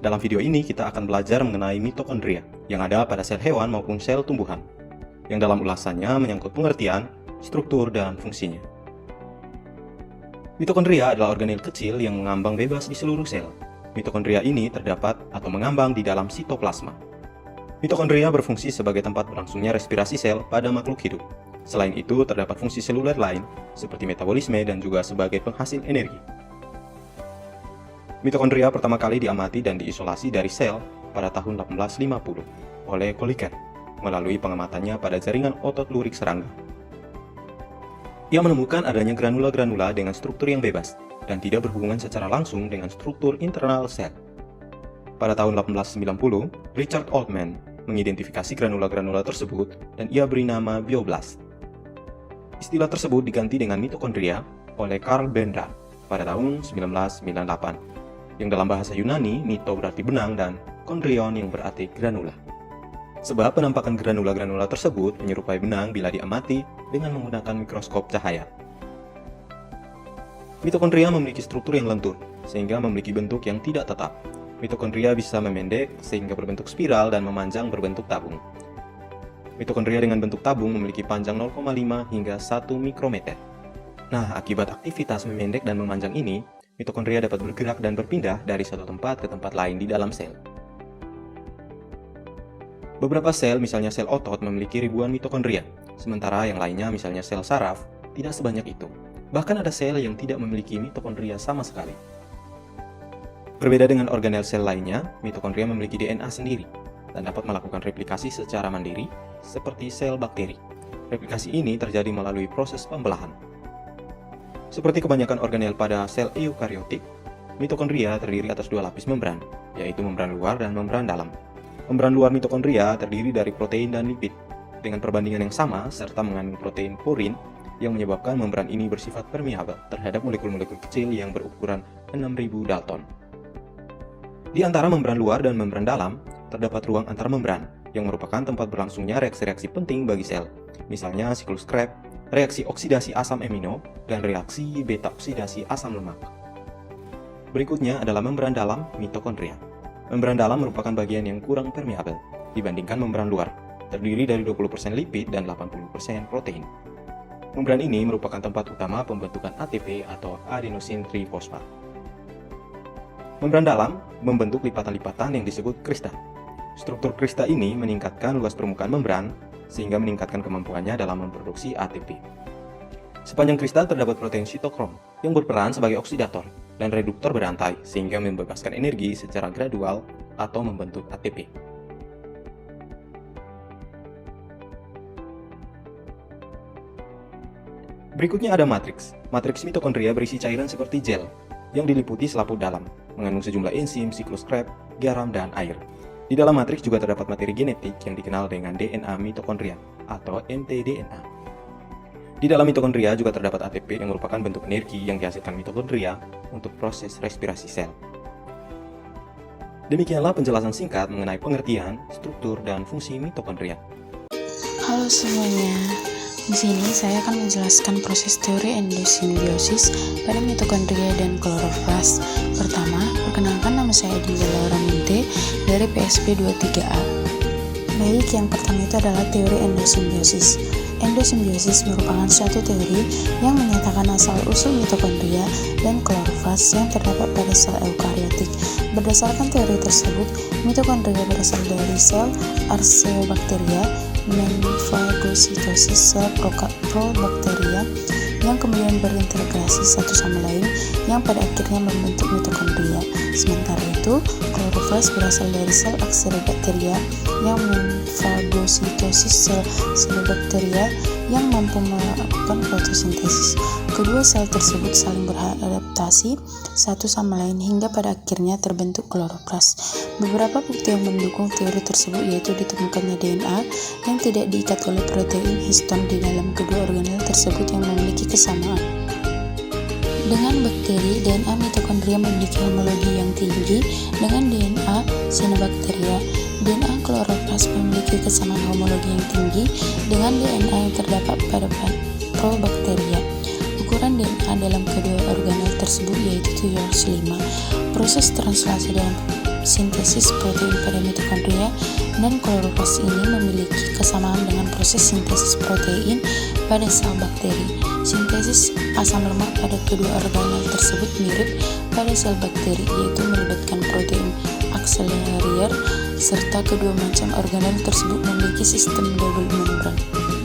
Dalam video ini kita akan belajar mengenai mitokondria yang ada pada sel hewan maupun sel tumbuhan, yang dalam ulasannya menyangkut pengertian, struktur, dan fungsinya. Mitokondria adalah organel kecil yang mengambang bebas di seluruh sel. Mitokondria ini terdapat atau mengambang di dalam sitoplasma. Mitokondria berfungsi sebagai tempat berlangsungnya respirasi sel pada makhluk hidup. Selain itu, terdapat fungsi seluler lain seperti metabolisme dan juga sebagai penghasil energi. Mitokondria pertama kali diamati dan diisolasi dari sel pada tahun 1850 oleh Kolliker melalui pengamatannya pada jaringan otot lurik serangga. Ia menemukan adanya granula-granula dengan struktur yang bebas dan tidak berhubungan secara langsung dengan struktur internal sel. Pada tahun 1890, Richard Altman mengidentifikasi granula-granula tersebut dan ia beri nama bioblast. Istilah tersebut diganti dengan mitokondria oleh Carl Benda pada tahun 1998. Yang dalam bahasa Yunani, mito berarti benang dan kondrion yang berarti granula. Sebab penampakan granula-granula tersebut menyerupai benang bila diamati dengan menggunakan mikroskop cahaya. Mitokondria memiliki struktur yang lentur, sehingga memiliki bentuk yang tidak tetap. Mitokondria bisa memendek sehingga berbentuk spiral dan memanjang berbentuk tabung. Mitokondria dengan bentuk tabung memiliki panjang 0,5 hingga 1 mikrometer. Nah, akibat aktivitas memendek dan memanjang ini, mitokondria dapat bergerak dan berpindah dari satu tempat ke tempat lain di dalam sel. Beberapa sel, misalnya sel otot, memiliki ribuan mitokondria, sementara yang lainnya, misalnya sel saraf, tidak sebanyak itu. Bahkan ada sel yang tidak memiliki mitokondria sama sekali. Berbeda dengan organel sel lainnya, mitokondria memiliki DNA sendiri dan dapat melakukan replikasi secara mandiri, seperti sel bakteri. Replikasi ini terjadi melalui proses pembelahan. Seperti kebanyakan organel pada sel eukariotik, mitokondria terdiri atas dua lapis membran, yaitu membran luar dan membran dalam. Membran luar mitokondria terdiri dari protein dan lipid, dengan perbandingan yang sama serta mengandung protein porin yang menyebabkan membran ini bersifat permeabel terhadap molekul-molekul kecil yang berukuran 6000 Dalton. Di antara membran luar dan membran dalam, terdapat ruang antar membran, yang merupakan tempat berlangsungnya reaksi-reaksi penting bagi sel, misalnya siklus Krebs, reaksi oksidasi asam amino, dan reaksi beta oksidasi asam lemak. Berikutnya adalah membran dalam mitokondria. Membran dalam merupakan bagian yang kurang permeabel dibandingkan membran luar, terdiri dari 20% lipid dan 80% protein. Membran ini merupakan tempat utama pembentukan ATP atau adenosine trifosfat. Membran dalam membentuk lipatan-lipatan yang disebut krista. Struktur krista ini meningkatkan luas permukaan membran sehingga meningkatkan kemampuannya dalam memproduksi ATP. Sepanjang kristal terdapat protein sitokrom yang berperan sebagai oksidator dan reduktor berantai sehingga membebaskan energi secara gradual atau membentuk ATP. Berikutnya ada matriks. Matriks mitokondria berisi cairan seperti gel yang diliputi selaput dalam, mengandung sejumlah enzim, siklus Krebs, garam, dan air. Di dalam matriks juga terdapat materi genetik yang dikenal dengan DNA mitokondria atau mtDNA. Di dalam mitokondria juga terdapat ATP yang merupakan bentuk energi yang dihasilkan mitokondria untuk proses respirasi sel. Demikianlah penjelasan singkat mengenai pengertian, struktur, dan fungsi mitokondria. Halo semuanya, di sini saya akan menjelaskan proses teori endosimbiosis pada mitokondria dan kloroflas. Pertama, perkenalkan nama saya Dinda Laura Munte dari PSP 23A. Baik, yang pertama itu adalah teori endosimbiosis. Endosimbiosis merupakan suatu teori yang menyatakan asal-usul mitokondria dan kloroflas yang terdapat pada sel eukariotik. Berdasarkan teori tersebut, mitokondria berasal dari sel Archaeobacteria, memfagositosis sel probakteria yang kemudian berintegrasi satu sama lain yang pada akhirnya membentuk mitokondria. Sementara itu, kloroflas berasal dari sel Archaeobacteria yang memfagositosis sel bakteria yang mampu melakukan fotosintesis. Kedua sel tersebut saling beradaptasi satu sama lain hingga pada akhirnya terbentuk kloroplas. Beberapa bukti yang mendukung teori tersebut yaitu ditemukannya DNA yang tidak diikat oleh protein histon di dalam kedua organel tersebut yang memiliki kesamaan. Dengan bakteri, DNA mitokondria memiliki homologi yang tinggi dengan DNA cyanobacteria. DNA kloroplas memiliki kesamaan homologi yang tinggi dengan DNA yang terdapat pada probakteria. Ukuran DNA dalam kedua organel tersebut yaitu 705. Proses translasi dalam sintesis protein pada mitokondria, dan kloroplas ini memiliki kesamaan dengan proses sintesis protein pada sel bakteri. Sintesis asam lemak pada kedua organel tersebut mirip pada sel bakteri, yaitu melibatkan protein akselerer, serta kedua macam organel tersebut memiliki sistem double membran.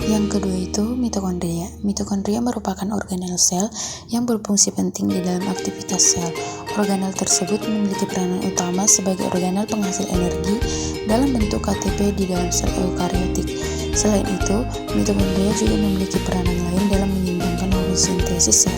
Yang kedua itu mitokondria. Mitokondria merupakan organel sel yang berfungsi penting di dalam aktivitas sel. Organel tersebut memiliki peranan utama sebagai organel penghasil energi dalam bentuk ATP di dalam sel eukariotik. Selain itu, mitokondria juga memiliki peranan lain dalam menyeimbangkan hormon sintesis sel.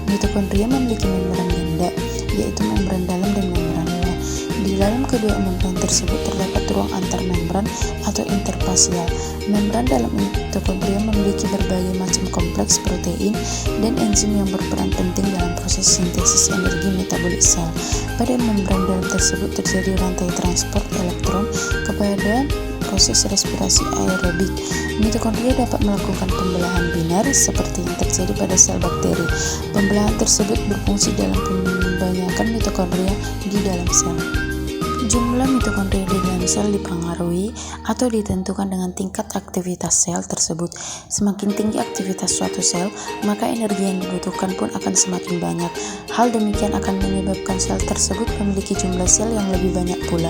Mitokondria memiliki membran ganda, yaitu membran dalam dan membran luar. Di dalam kedua membran tersebut terdapat ruang antar membran atau interfasial. Membran dalam mitokondria memiliki berbagai macam kompleks protein dan enzim yang berperan penting dalam proses sintesis energi metabolik sel. Pada membran dalam tersebut terjadi rantai transport elektron kepada proses respirasi aerobik. Mitokondria dapat melakukan pembelahan binar seperti yang terjadi pada sel bakteri. Pembelahan tersebut berfungsi dalam pembanyakan mitokondria di dalam sel. Jumlah mitokondria di dalam sel dipengaruhi atau ditentukan dengan tingkat aktivitas sel tersebut. Semakin tinggi aktivitas suatu sel, maka energi yang dibutuhkan pun akan semakin banyak. Hal demikian akan menyebabkan sel tersebut memiliki jumlah sel yang lebih banyak pula.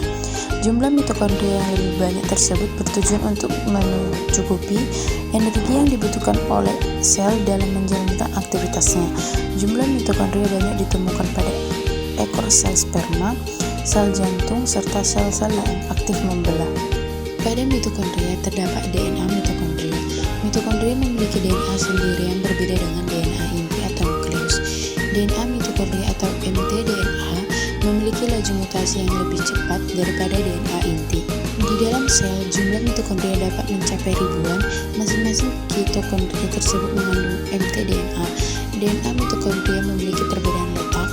Jumlah mitokondria yang lebih banyak tersebut bertujuan untuk mencukupi energi yang dibutuhkan oleh sel dalam menjalankan aktivitasnya. Jumlah mitokondria banyak ditemukan pada ekor sel sperma, sel jantung, serta sel-sel yang aktif membelah. Pada mitokondria terdapat DNA mitokondria. Mitokondria memiliki DNA sendiri yang berbeda dengan DNA inti atau nukleus. DNA mitokondria atau mtDNA memiliki laju mutasi yang lebih cepat daripada DNA inti. Di dalam sel, jumlah mitokondria dapat mencapai ribuan. Masing-masing mitokondria tersebut mengandung mtDNA. DNA mitokondria memiliki perbedaan letak,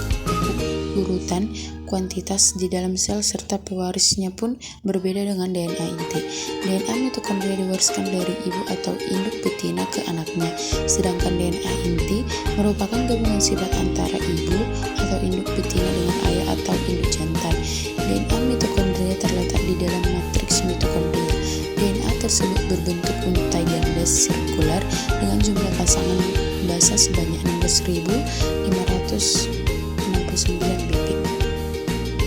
urutan, kuantitas di dalam sel, serta pewarisnya pun berbeda dengan DNA inti. DNA mitokondria diwariskan dari ibu atau induk betina ke anaknya, sedangkan DNA inti merupakan gabungan sifat antara ibu atau induk betina dengan ayah atau induk jantan. DNA mitokondria terletak di dalam matriks mitokondria. DNA tersebut berbentuk untai ganda sirkular dengan jumlah pasangan basa sebanyak 16.569 bp.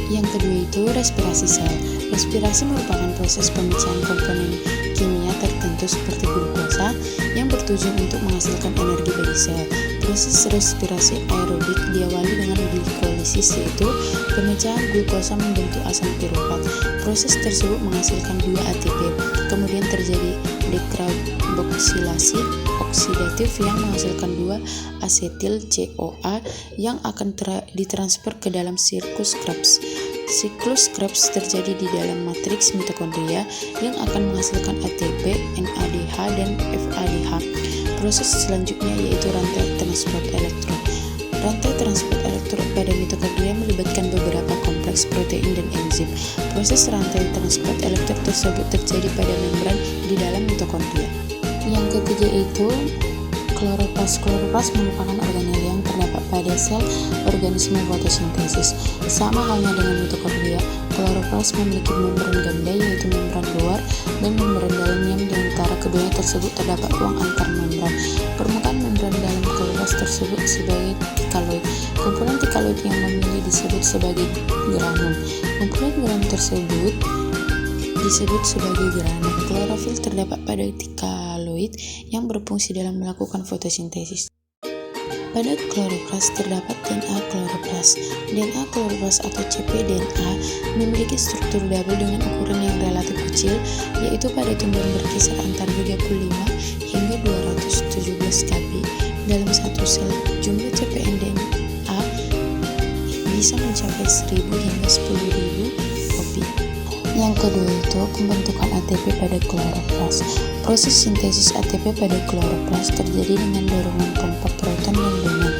Yang kedua itu respirasi sel. Respirasi merupakan proses pemecahan komponen kimia tertentu seperti glukosa yang bertujuan untuk menghasilkan energi bagi sel. Proses respirasi aerobik diawali dengan glikolisis, yaitu pemecahan glukosa membentuk asam piruvat. Proses tersebut menghasilkan 2 ATP. Kemudian terjadi dekarboksilasi oksidatif yang menghasilkan 2 asetil CoA yang akan ditransfer ke dalam siklus Krebs. Siklus Krebs terjadi di dalam matriks mitokondria yang akan menghasilkan ATP, NADH, dan FADH. Proses selanjutnya yaitu rantai transport elektron. Rantai transport elektron pada mitokondria melibatkan beberapa kompleks protein dan enzim. Proses rantai transport elektron tersebut terjadi pada membran di dalam mitokondria. Yang ketiga itu kloroplas. Kloroplas merupakan organel yang terdapat pada sel organisme fotosintesis. Sama halnya dengan mitokondria, kloroplas memiliki membran ganda, yaitu membran luar dan membran dalam, yang di antara keduanya tersebut terdapat ruang antar membran. Permukaan membran dalam kloroplas tersebut sebagai tikaloid. Kumpulan tikaloid yang memilih disebut sebagai granum. Kumpulan granum tersebut disebut sebagai granum. Klorofil terdapat pada tikaloid yang berfungsi dalam melakukan fotosintesis. Pada kloroplas terdapat DNA kloroplas. DNA kloroplas atau cpDNA memiliki struktur double dengan ukuran yang relatif kecil, yaitu pada tumbuhan berkisar antara 35 hingga 217 kb dalam satu sel. Jumlah cpDNA bisa mencapai 1000 hingga 10.000 kopi. Yang kedua itu pembentukan ATP pada kloroplas. Proses sintesis ATP pada kloroplas terjadi dengan dorongan pompa proton dan lumen.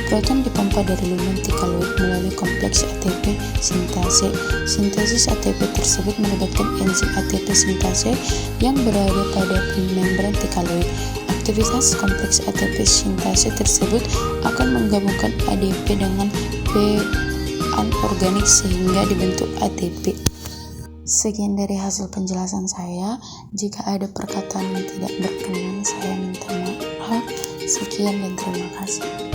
Proton dipompa dari lumen tikaloid melalui kompleks ATP sintase. Sintesis ATP tersebut melibatkan enzim ATP sintase yang berada pada membran tikaloid. Aktivitas kompleks ATP sintase tersebut akan menggabungkan ADP dengan anorganik sehingga dibentuk ATP. Sekian dari hasil penjelasan saya. Jika ada perkataan yang tidak berkenan, saya minta maaf. Sekian dan terima kasih.